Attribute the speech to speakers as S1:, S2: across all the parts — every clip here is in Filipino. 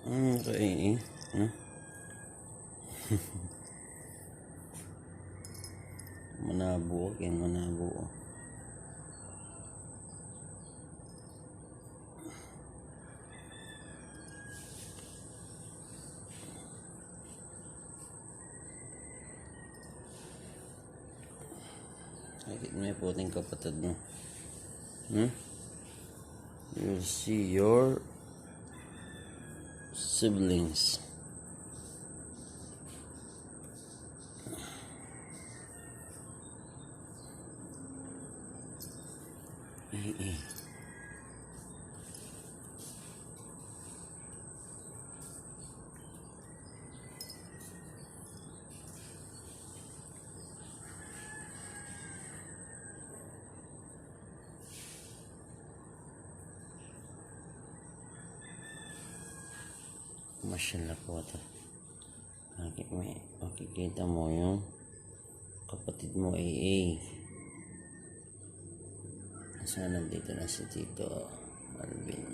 S1: Okay. Manabo, kaya manabo. Nakikita mo yung puting kapatid mo. You'll see your siblings. Masyala po ito. Makikita mo yung kapatid mo AA. Sana nandito na si Tito Alvin.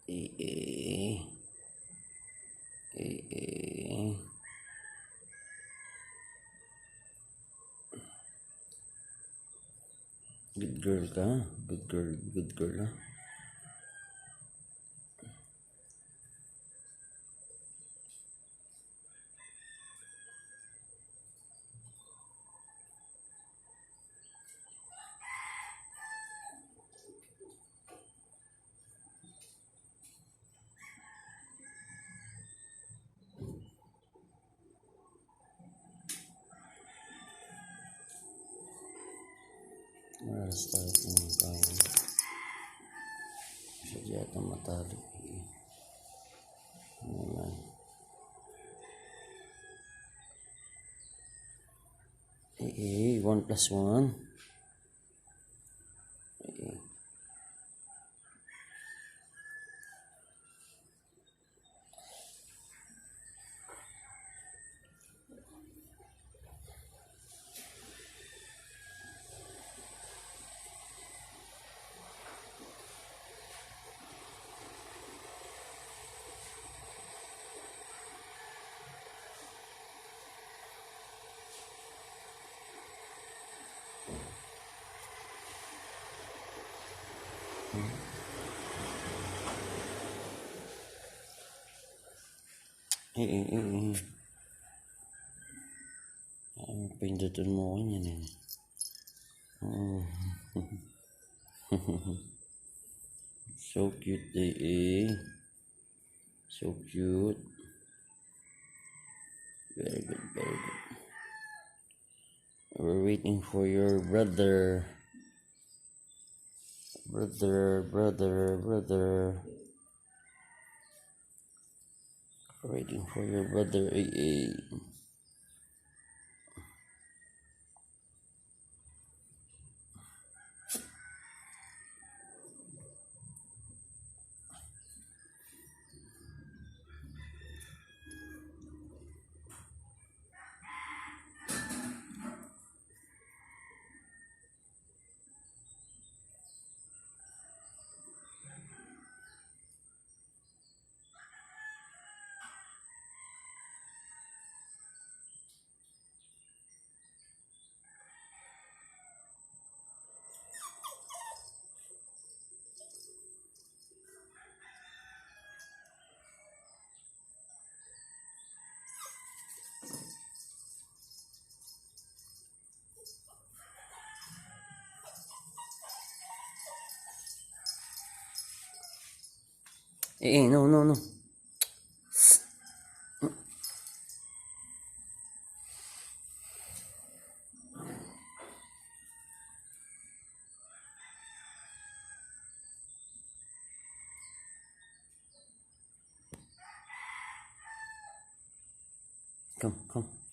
S1: AA. Good girl ka. Good girl ha. Start naman tayo. Sadya ito matalik. Naman. AA, 1 plus 1. Pindutin mo ko yan eh. So cute eh. So cute. Very good. We're waiting for your brother. Waiting for your brother AA. No. Come.